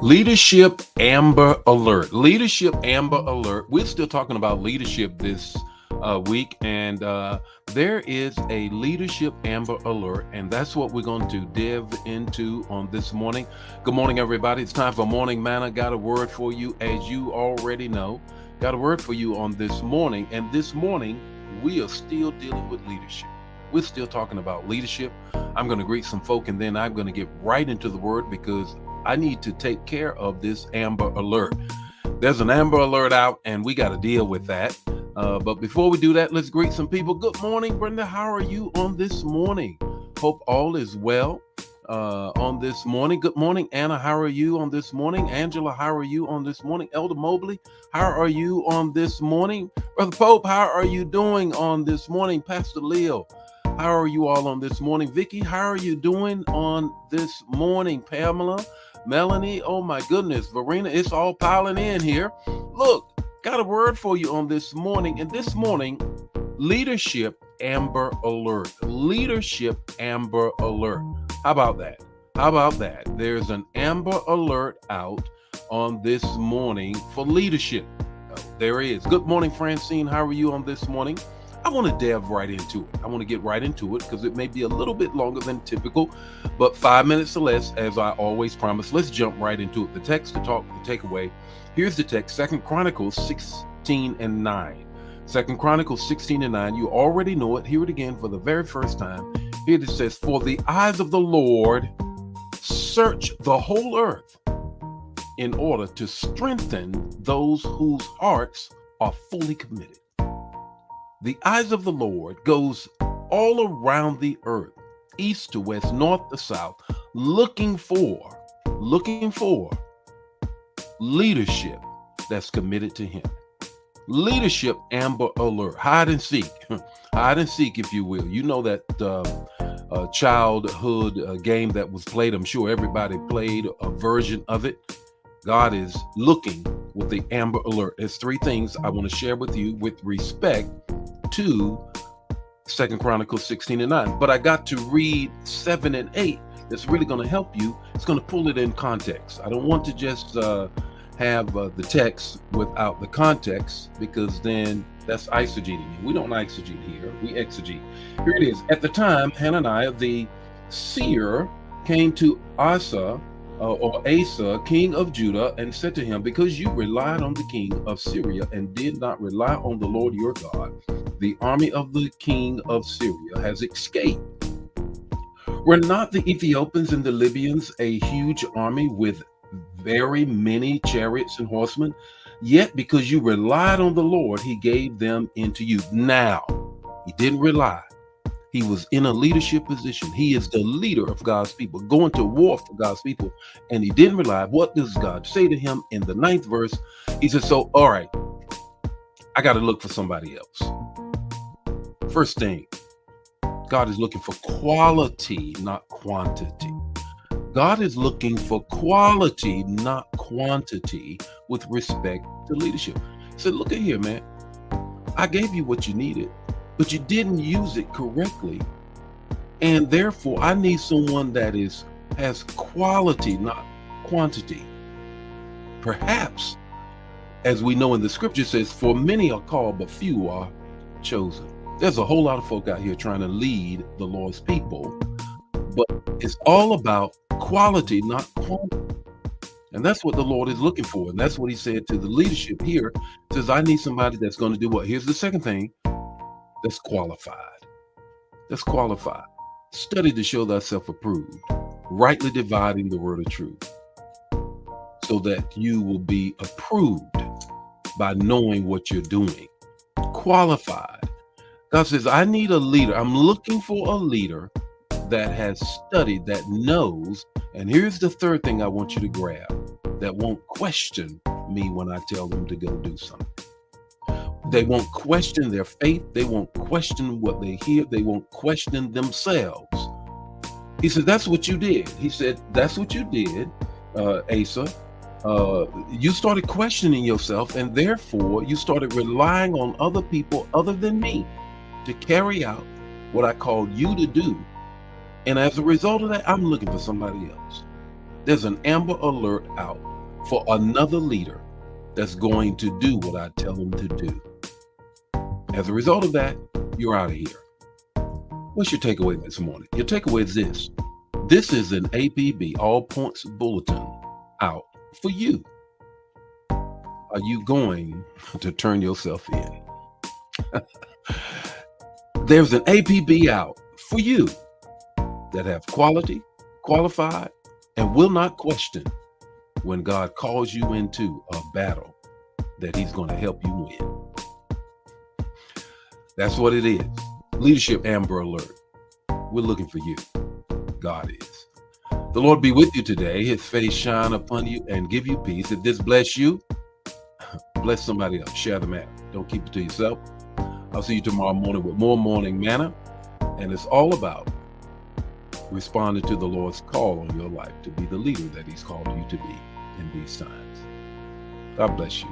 Leadership Amber Alert. Leadership Amber Alert. We're still talking about leadership this week, and there is a Leadership Amber Alert, and that's what we're going to dive into on this morning. Good morning, everybody. It's time for Morning Manna. Got a word for you, as you already know. Got a word for you on this morning, and this morning we are still dealing with leadership. We're still talking about leadership. I'm going to greet some folk, and then I'm going to get right into the word because I need to take care of this Amber Alert. There's an Amber Alert out, and we got to deal with that. But before we do that, let's greet some people. Good morning, Brenda. How are you on this morning? Hope all is well on this morning. Good morning, Anna. How are you on this morning? Angela, how are you on this morning? Elder Mobley, how are you on this morning? Brother Pope, how are you doing on this morning? Pastor Leo, how are you all on this morning? Vicky, how are you doing on this morning? Pamela, Melanie, oh my goodness, Verena, it's all piling in here. Look, got a word for you on this morning. And this morning, Leadership Amber Alert. Leadership Amber Alert. How about that? How about that? There's an Amber Alert out on this morning for leadership. There is. Good morning, Francine. How are you on this morning? I want to dive right into it. I want to get right into it because it may be a little bit longer than typical, but 5 minutes or less, as I always promise. Let's jump right into it. The text to talk, the takeaway. Here's the text, 2 Chronicles 16 and 9. 2 Chronicles 16 and 9. You already know it. Hear it again for the very first time. Here it says, "For the eyes of the Lord search the whole earth in order to strengthen those whose hearts are fully committed." The eyes of the Lord goes all around the earth, east to west, north to south, looking for leadership that's committed to him. Leadership Amber Alert, hide and seek, hide and seek, if you will. You know that childhood game that was played. I'm sure everybody played a version of it. God is looking with the Amber Alert. There's three things I want to share with you with respect to 2 Chronicles 16 and 9. But I got to read 7 and 8. That's really going to help you. It's going to pull it in context. I don't want to just have the text without the context, because then that's eisegeting. We don't eisegete here. We exegete. Here it is. At the time, Hananiah the seer came to Asa, king of Judah, and said to him, "Because you relied on the king of Syria and did not rely on the Lord your God, the army of the king of Syria has escaped. Were not the Ethiopians and the Libyans a huge army with very many chariots and horsemen? Yet because you relied on the Lord, he gave them into you." Now, he didn't rely. He was in a leadership position. He is the leader of God's people, going to war for God's people. And he didn't rely. What does God say to him in the 9th verse? He says, "So, all right, I got to look for somebody else." First thing, God is looking for quality, not quantity. God is looking for quality, not quantity, with respect to leadership. He said, "Look at here, man. I gave you what you needed, but you didn't use it correctly. And therefore, I need someone that has quality, not quantity." Perhaps, as we know in the scripture says, "For many are called, but few are chosen." There's a whole lot of folk out here trying to lead the Lord's people, but it's all about quality, not quantity. And that's what the Lord is looking for. And that's what he said to the leadership here. He says, "I need somebody that's going to do what?" Here's the second thing. That's qualified. That's qualified. Study to show thyself approved, rightly dividing the word of truth, so that you will be approved by knowing what you're doing. Qualified. God says, "I need a leader. I'm looking for a leader that has studied, that knows." And here's the third thing I want you to grab: that won't question me when I tell them to go do something. They won't question their faith. They won't question what they hear. They won't question themselves. He said, "That's what you did." He said, "That's what you did, Asa. You started questioning yourself, and therefore you started relying on other people other than me to carry out what I called you to do. And as a result of that, I'm looking for somebody else." There's an amber alert out for another leader that's going to do what I tell them to do. As a result of that, you're out of here. What's your takeaway this morning? Your takeaway is this. This is an APB, All Points Bulletin, out for you. Are you going to turn yourself in? There's an APB out for you that have quality, qualified, and will not question when God calls you into a battle that he's going to help you win. That's what it is. Leadership Amber Alert. We're looking for you. God is. The Lord be with you today. His face shine upon you and give you peace. If this bless you, bless somebody else. Share the manna. Don't keep it to yourself. I'll see you tomorrow morning with more morning manna. And it's all about responding to the Lord's call on your life to be the leader that he's called you to be in these times. God bless you.